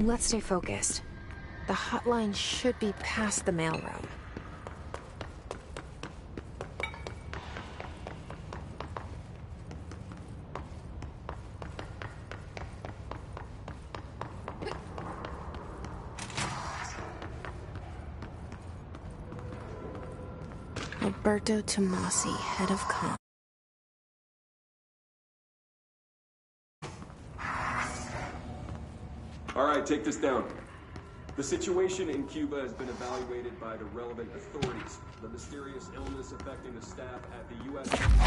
Let's stay focused. The hotline should be past the mailroom. Alberto Tomasi, head of comm. All right, take this down. The situation in Cuba has been evaluated by the relevant authorities. The mysterious illness affecting the staff at the U.S. personality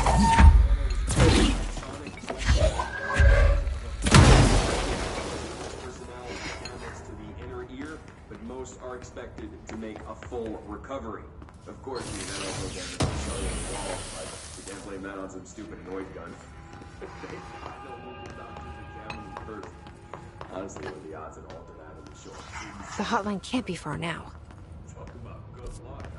damage to the inner ear, but most are expected to make a full recovery. Of course, that also damage the cellular wall, but we can't blame that on some stupid noise gun. They thought the local doctors examined them first. Honestly, what are the odds at all to that in the short? The hotline can't be far now. Talk about good luck, huh?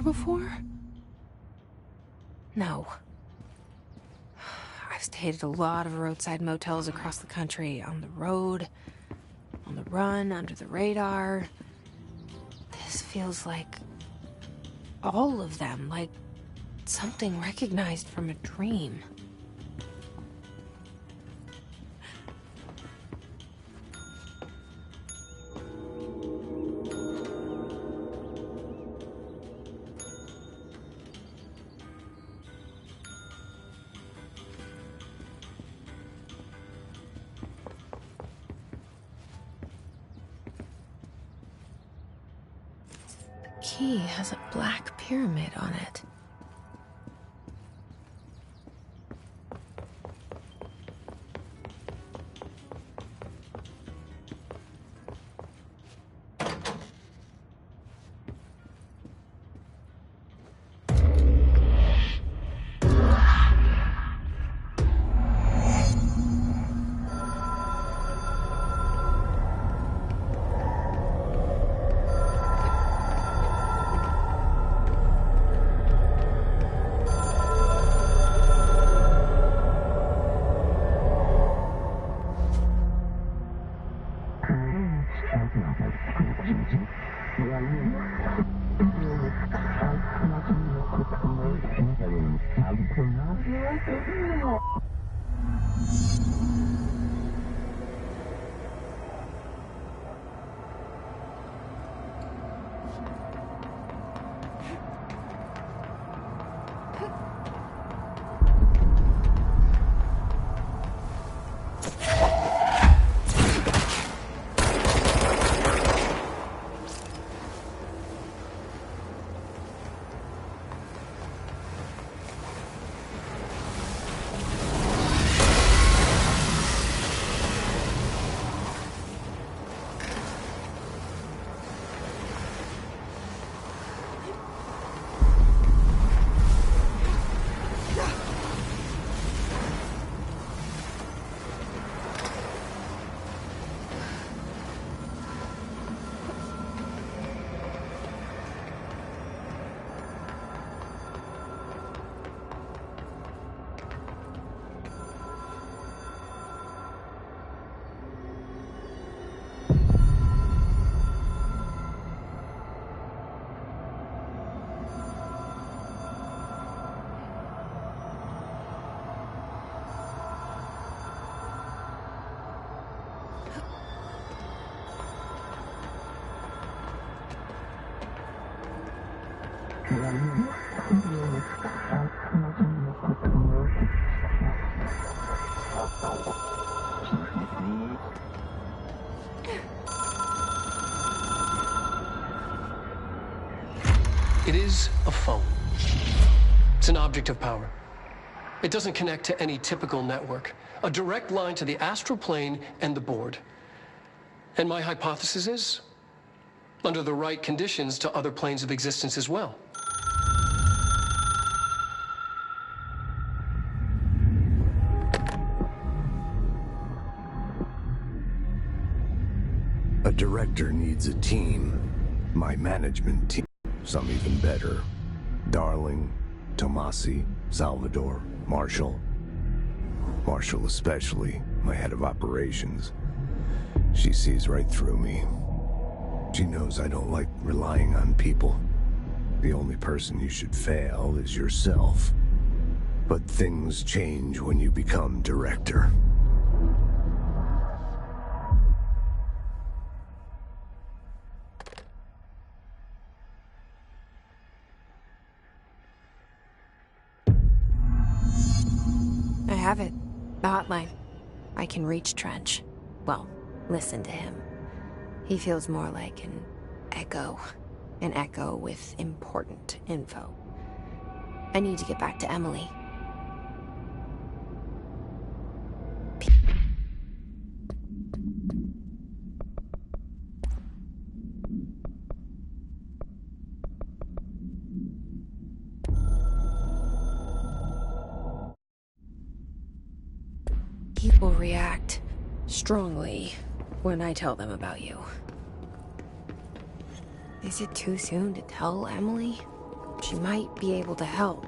Before? No. I've stayed at a lot of roadside motels across the country, on the road, on the run, under the radar. This feels like all of them, like something recognized from a dream. Key has a black pyramid on it. It is a phone. It's an object of power. It doesn't connect to any typical network. A direct line to the astral plane and the board. And my hypothesis is, under the right conditions, to other planes of existence as well. A director needs a team. My management team. Some even better. Darling, Tomasi, Salvador, Marshall. Marshall especially, my head of operations. She sees right through me. She knows I don't like relying on people. The only person you should fail is yourself. But things change when you become director. I have it. The hotline. I can reach Trench. Well, listen to him. He feels more like an echo. An echo with important info. I need to get back to Emily. People react strongly when I tell them about you. Is it too soon to tell Emily? She might be able to help.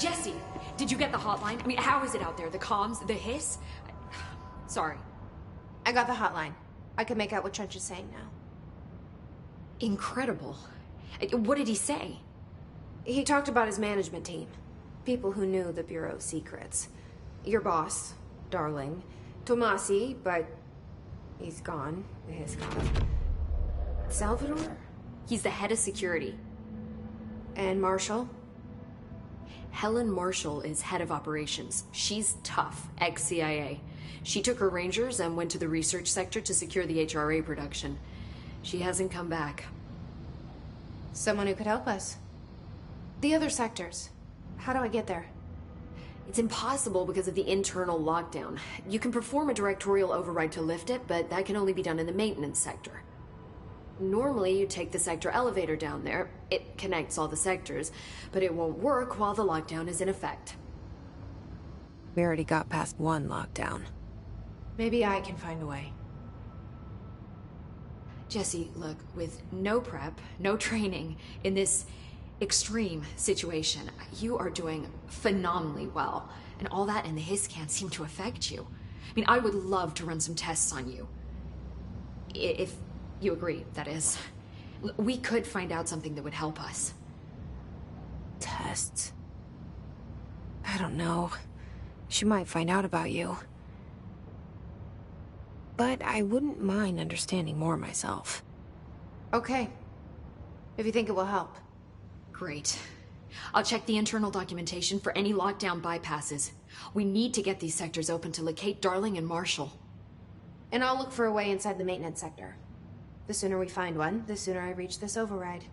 Jesse, did you get the hotline? I mean, how is it out there? The comms, the hiss? Sorry. I got the hotline. I can make out what Trench is saying now. Incredible. What did he say? He talked about his management team. People who knew the Bureau's secrets. Your boss, Darling. Tomasi, but he's gone. He's gone. Salvador? He's the head of security. And Marshall? Helen Marshall is head of operations. She's tough, ex-CIA. She took her Rangers and went to the research sector to secure the HRA production. She hasn't come back. Someone who could help us. The other sectors. How do I get there? It's impossible because of the internal lockdown. You can perform a directorial override to lift it, but that can only be done in the maintenance sector. Normally, you take the sector elevator down there. It connects all the sectors, but it won't work while the lockdown is in effect. We already got past one lockdown. Maybe I can find a way. Jesse, look, with no prep, no training, in this extreme situation, you are doing phenomenally well. And all that and the hiss can't seem to affect you. I mean, I would love to run some tests on you. If you agree, that is. We could find out something that would help us. Tests? I don't know. She might find out about you. But I wouldn't mind understanding more myself. Okay. If you think it will help. Great. I'll check the internal documentation for any lockdown bypasses. We need to get these sectors open to locate Darling and Marshall. And I'll look for a way inside the maintenance sector. The sooner we find one, the sooner I reach this override.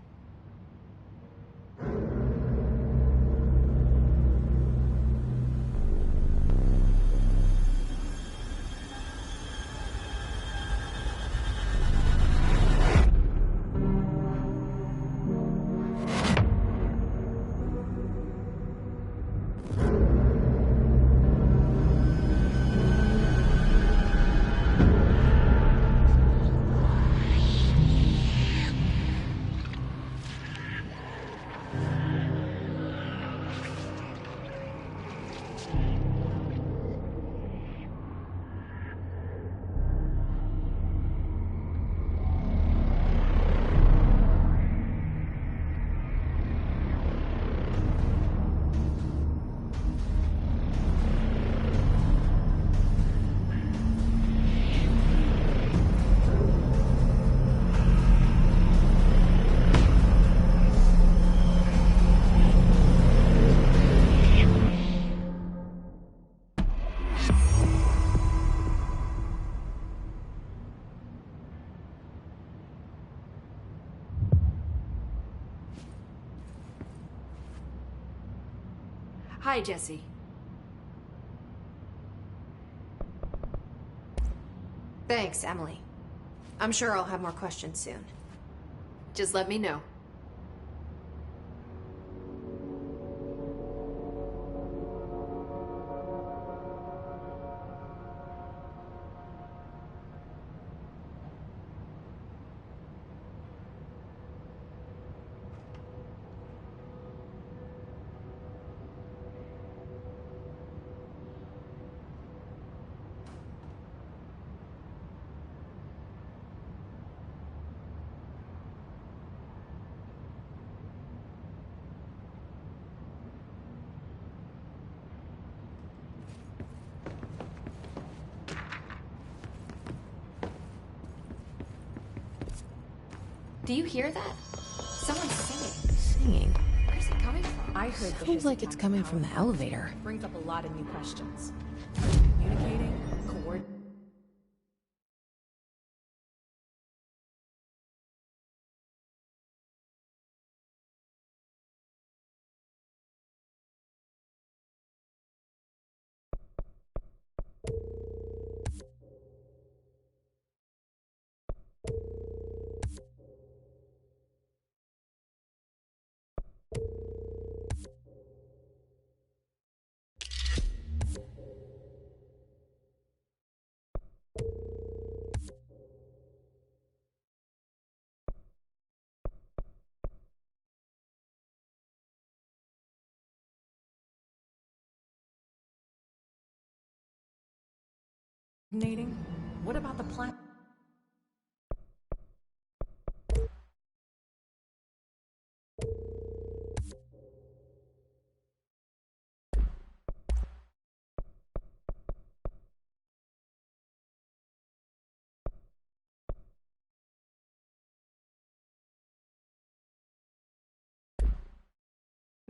Hi, Jesse. Thanks, Emily. I'm sure I'll have more questions soon. Just let me know. Do you hear that? Someone's singing. Singing? Where's it coming from? I heard the Sounds like it's coming from the elevator. brings up a lot of new questions. Communicating, coordinating. Coordinating? What about the plan?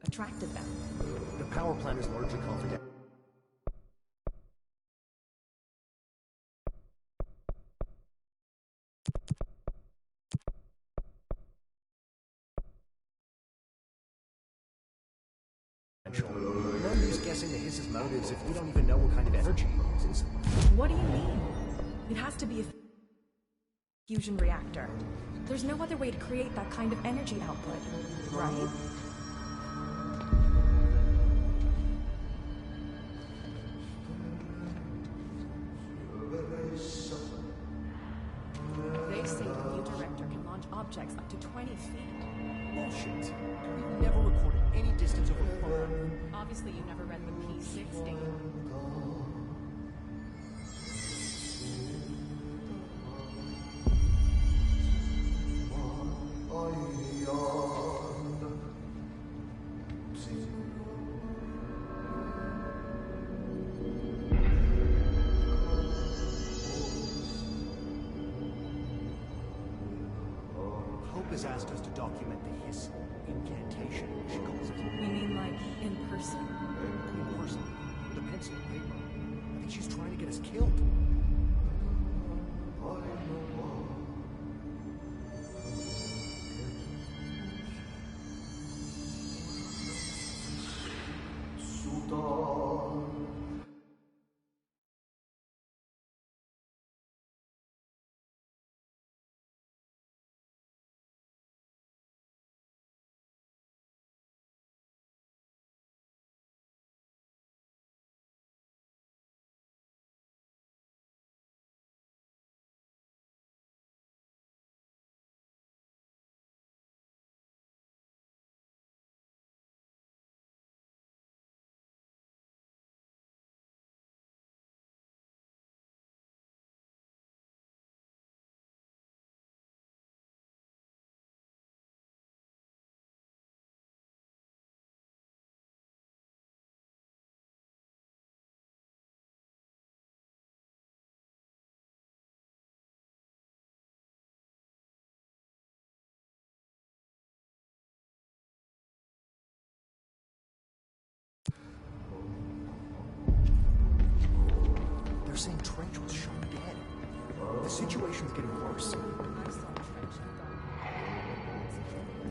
Attracted them. The power plant is largely confidential. No use guessing the Hiss's motives if we don't even know what kind of energy he uses. What do you mean? It has to be a fusion reactor. There's no other way to create that kind of energy output, right? They say the new director can launch objects up to 20 feet. Bullshit. We've never recorded any distance over phone. Obviously, you never read the P60. Hope has asked us to document the Hiss incantation, she calls it. You mean like in person? In person, with a pencil and paper. I think she's trying to get us killed. They're saying Trench was shot dead. The situation's getting worse. I saw Trench and Darwin.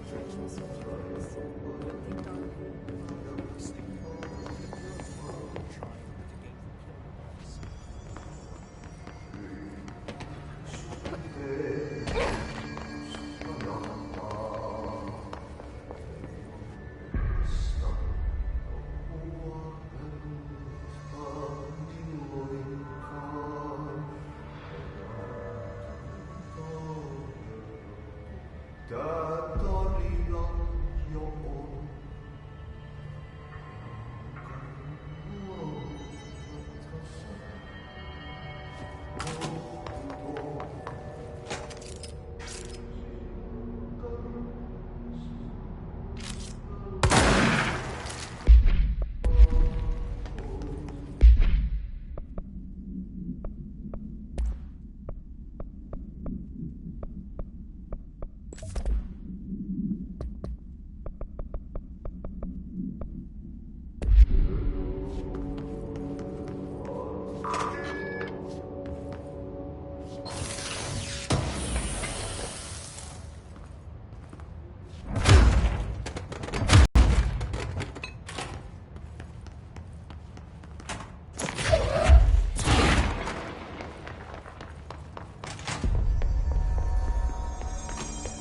Trench was furious. I think Darwin.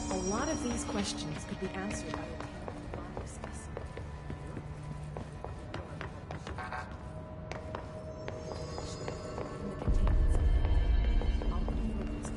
A lot of these questions could be answered by a live specimen. In the containment zone. I'll put you in this.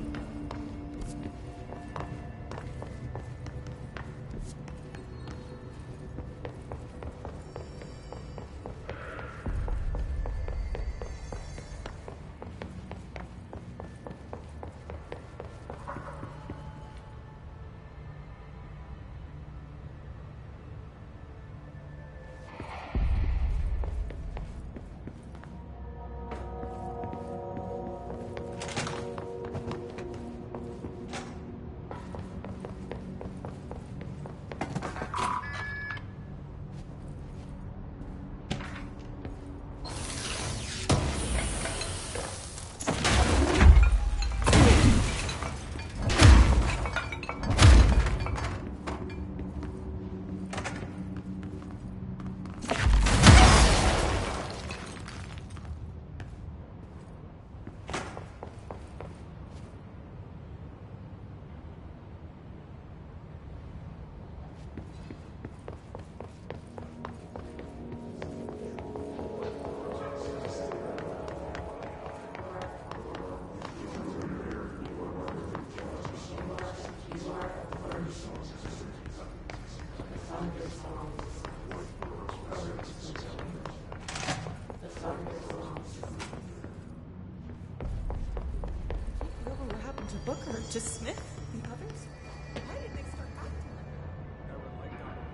to Smith, the others? Why did they start acting like that? Never liked Donald,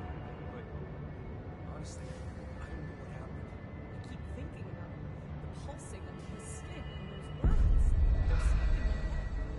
but honestly, I don't know what happened. I keep thinking about the pulsing under his skin and those words. They're stuck in my head.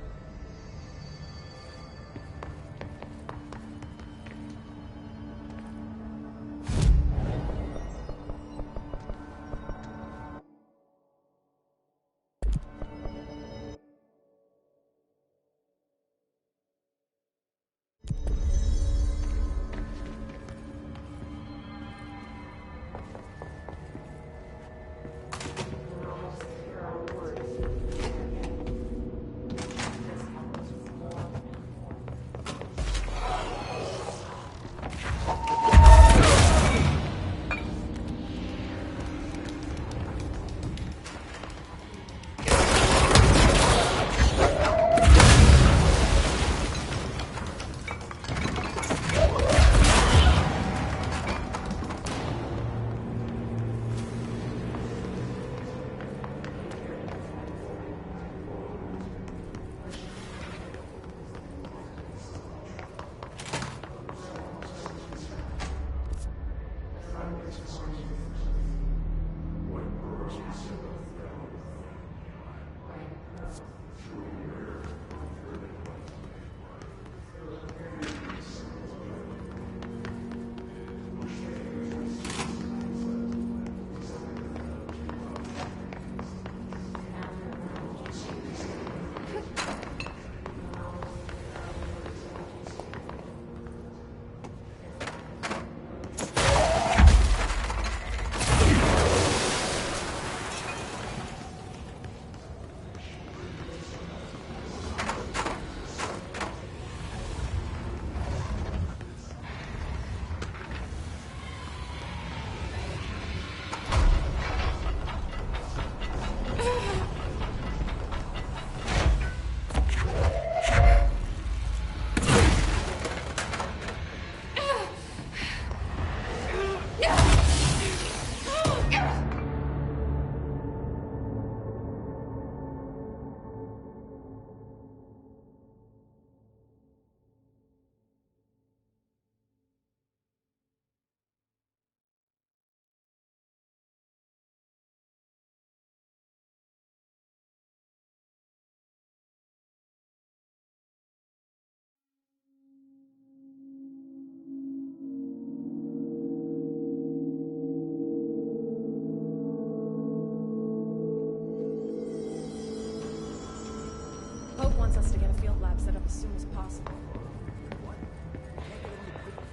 Hope wants us to get a field lab set up as soon as possible.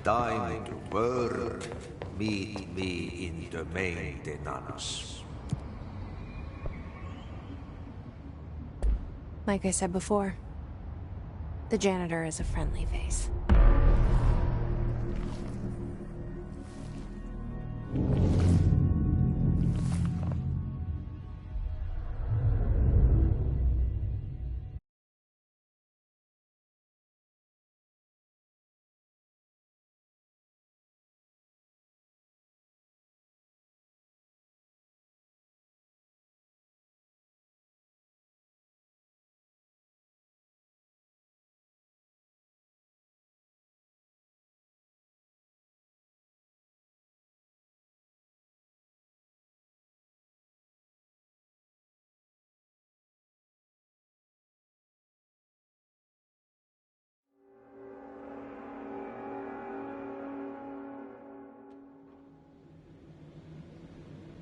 Time to work. Meet me in the maintenance. Like I said before, the janitor is a friendly face.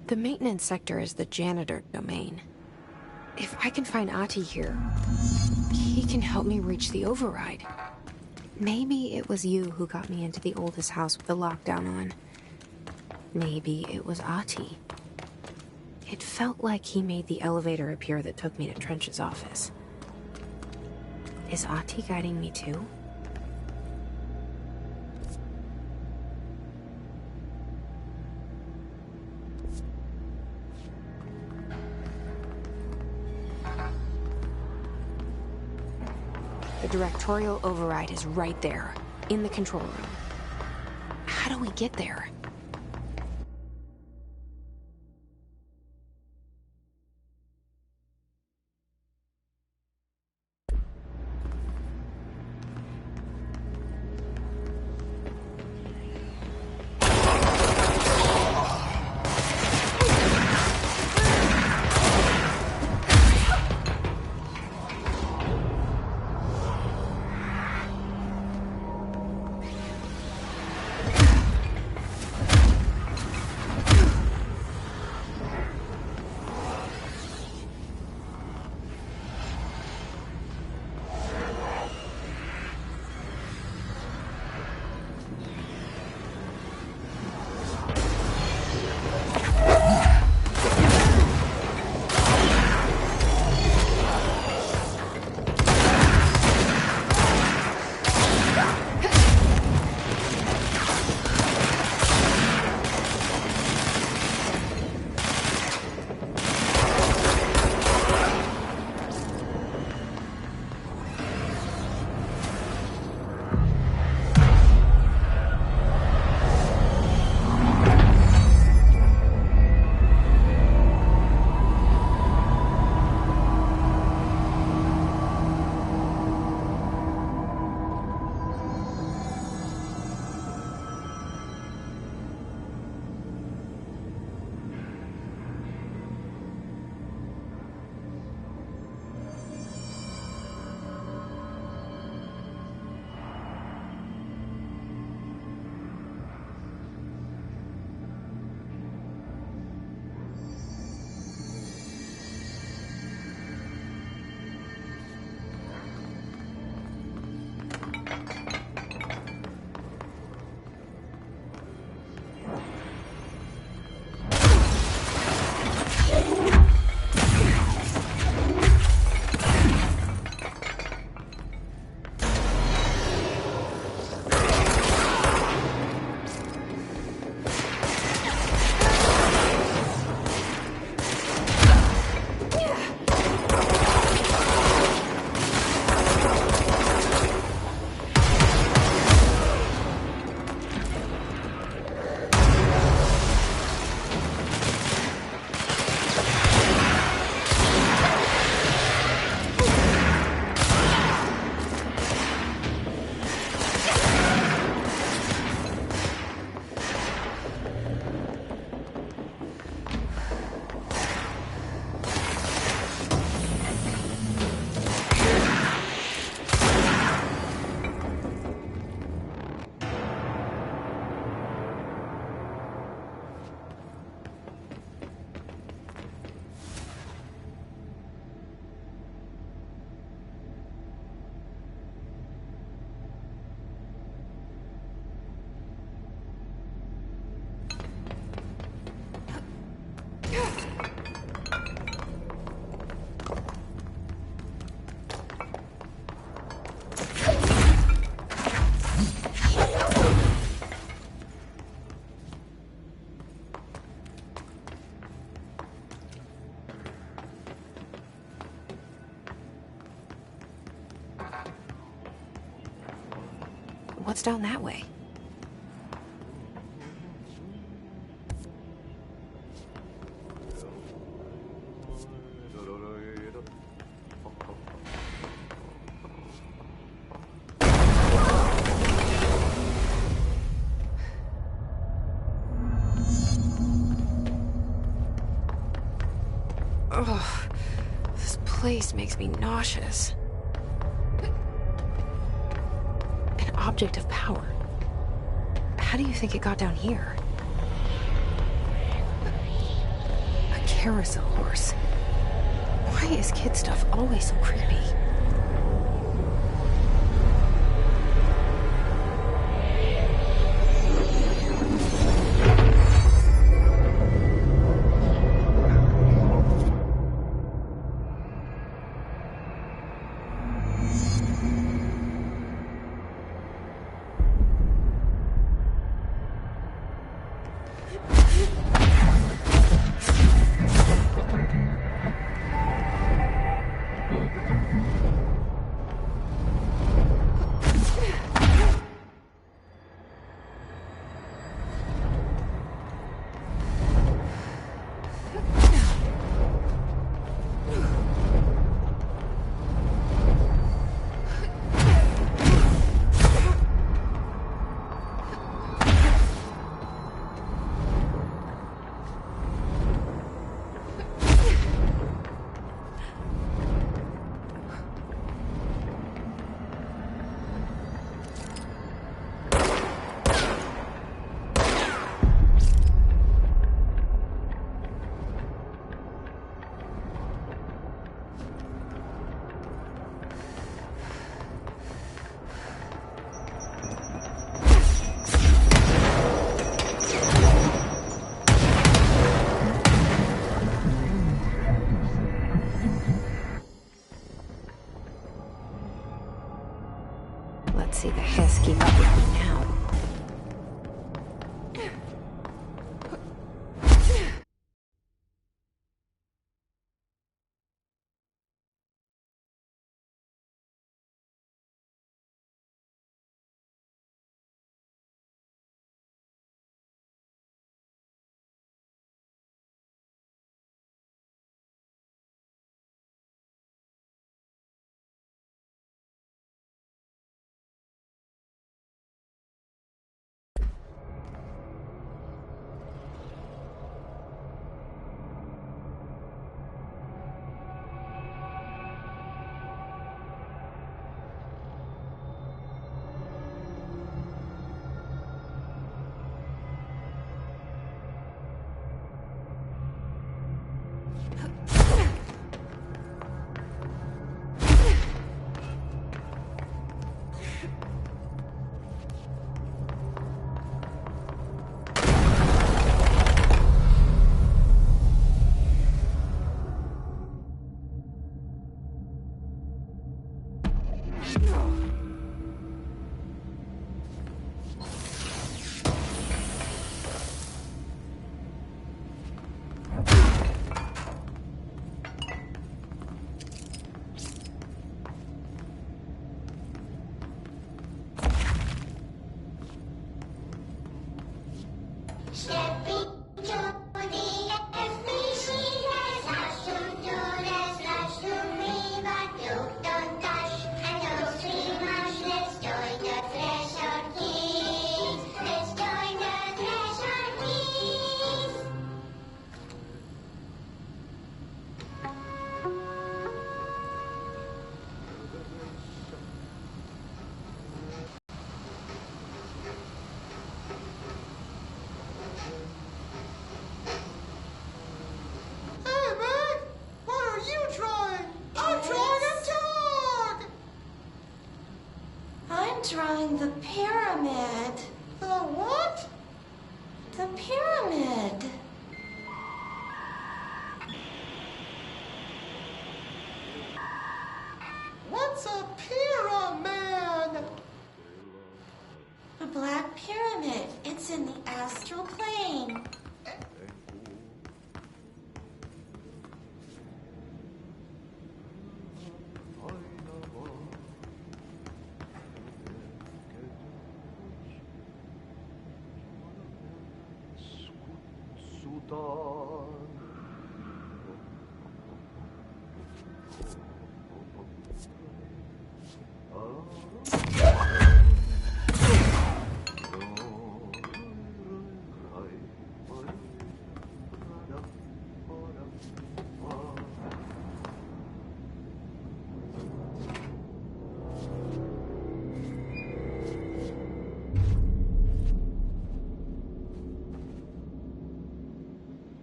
The maintenance sector is the janitor domain. If I can find Ahti here, he can help me reach the override. Maybe it was you who got me into the oldest house with the lockdown on. Maybe it was Ahti. It felt like he made the elevator appear that took me to Trench's office. Is Ahti guiding me too? The directorial override is right there, in the control room. How do we get there? What's down that way? Ugh, this place makes me nauseous. An object of power. How do you think it got down here? A carousel horse. Why is kid stuff always so creepy?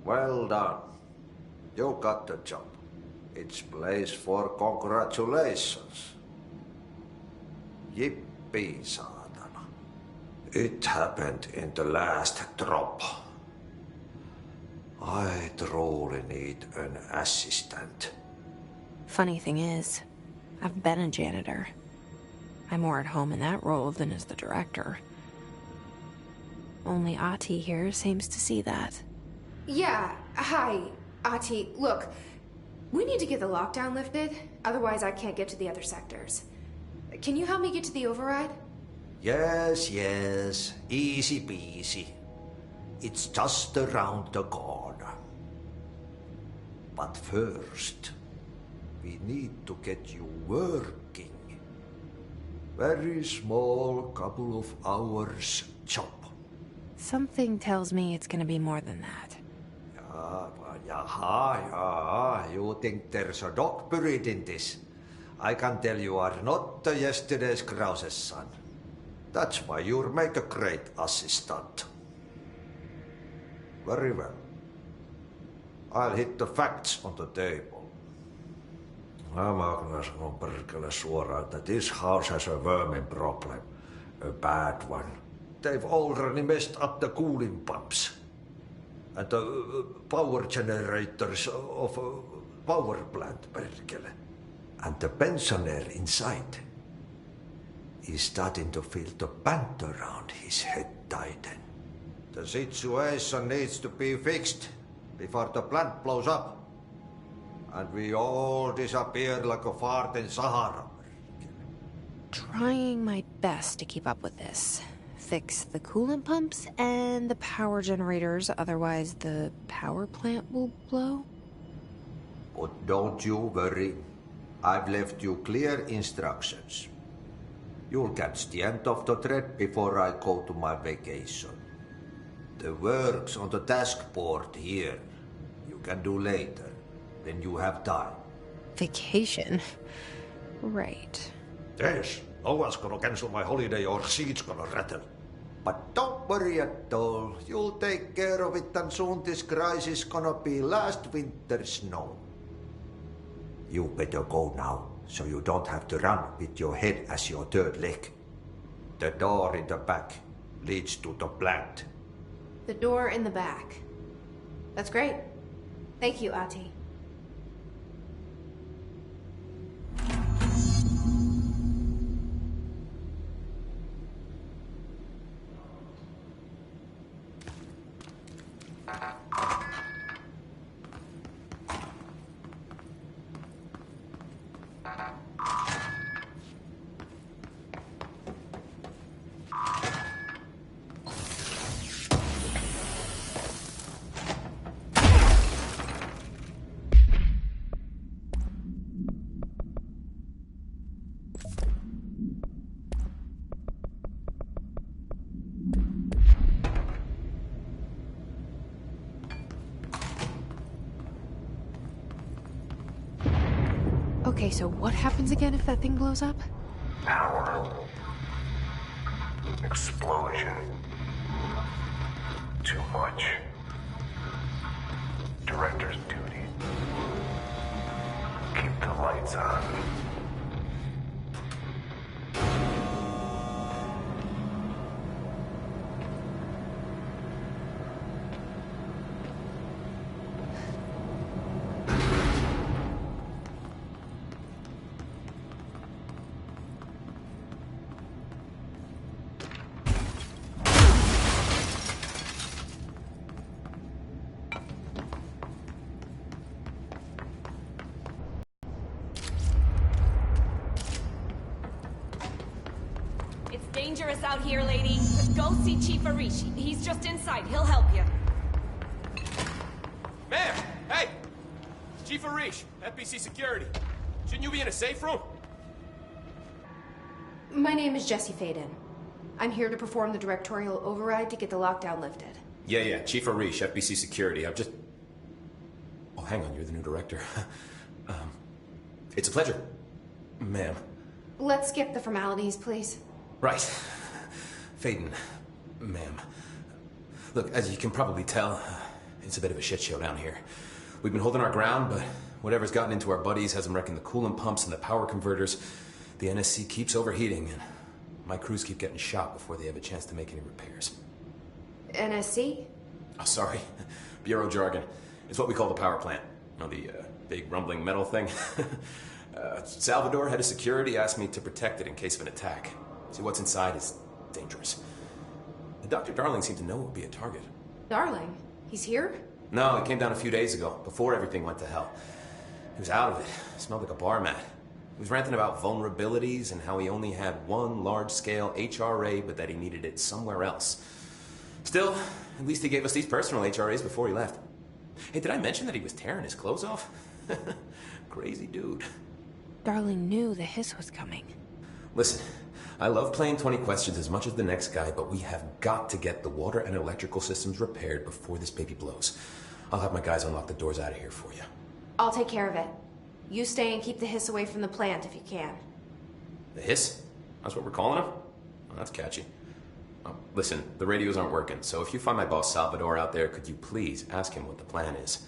Well done. You got the job. It's place for congratulations. Yippee, saatana. It happened in the last drop. I truly need an assistant. Funny thing is, I've been a janitor. I'm more at home in that role than as the director. Only Ahti here seems to see that. Yeah, hi, Ahti. Look, we need to get the lockdown lifted, otherwise I can't get to the other sectors. Can you help me get to the override? Yes, yes. Easy peasy. It's just around the corner. But first, we need to get you working. Very small, couple of hours job. Something tells me it's gonna be more than that. Yeah. You think there's a dog buried in this? I can tell you are not yesterday's Krause's son. That's why you'll make a great assistant. Very well. I'll hit the facts on the table. Mä kyllä sanon perkele suoraan, että this house has a vermin problem. A bad one. They've already messed up the cooling pumps. And the power generators of a power plant, perkele. And the pensioner inside is starting to feel the band around his head tighten. The situation needs to be fixed before the plant blows up. And we all disappear like a fart in Sahara. Trying my best to keep up with this. Fix the coolant pumps and the power generators, otherwise the power plant will blow. But don't you worry. I've left you clear instructions. You'll catch the end of the thread before I go to my vacation. The work's on the task board here. You can do later, when you have time. Vacation? Right. Yes, no one's gonna cancel my holiday or seat's gonna rattle. But don't worry at all. You'll take care of it and soon this crisis gonna be last winter's snow. You better go now, so you don't have to run with your head as your third leg. The door in the back leads to the plant. The door in the back. That's great. Thank you, Ahti. Okay, so what happens again if that thing blows up? Power. Explosion. Too much. Director's duty. Keep the lights on. Dangerous out here, lady. Go see Chief Arishi. He's just inside. He'll help you. Chief Arish, FBC Security. Shouldn't you be in a safe room? My name is Jesse Faden. I'm here to perform the directorial override to get the lockdown lifted. Yeah, Chief Arish, FBC Security. I've just... Oh, hang on, you're the new director. It's a pleasure, ma'am. Let's skip the formalities, please. Right. Faden, ma'am. Look, as you can probably tell, it's a bit of a shit show down here. We've been holding our ground, but whatever's gotten into our buddies has them wrecking the coolant pumps and the power converters. The NSC keeps overheating, and my crews keep getting shot before they have a chance to make any repairs. NSC? Oh, sorry. Bureau jargon. It's what we call the power plant. You know, the big rumbling metal thing? Salvador, head of security, asked me to protect it in case of an attack. See, what's inside is dangerous. Dr. Darling seemed to know it would be a target. Darling? He's here? No, he came down a few days ago, before everything went to hell. He was out of it. Smelled like a bar mat. He was ranting about vulnerabilities and how he only had one large-scale HRA, but that he needed it somewhere else. Still, at least he gave us these personal HRAs before he left. Hey, did I mention that he was tearing his clothes off? Crazy dude. Darling knew the hiss was coming. Listen, I love playing 20 questions as much as the next guy, but we have got to get the water and electrical systems repaired before this baby blows. I'll have my guys unlock the doors out of here for you. I'll take care of it. You stay and keep the hiss away from the plant if you can. The hiss? That's what we're calling him? Oh, that's catchy. Oh, listen, the radios aren't working, so if you find my boss Salvador out there, could you please ask him what the plan is?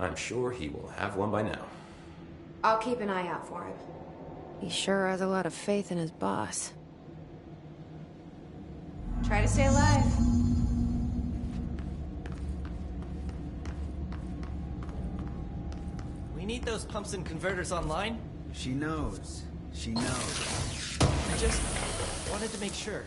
I'm sure he will have one by now. I'll keep an eye out for him. He sure has a lot of faith in his boss. Try to stay alive. We need those pumps and converters online. She knows. She knows. I just wanted to make sure.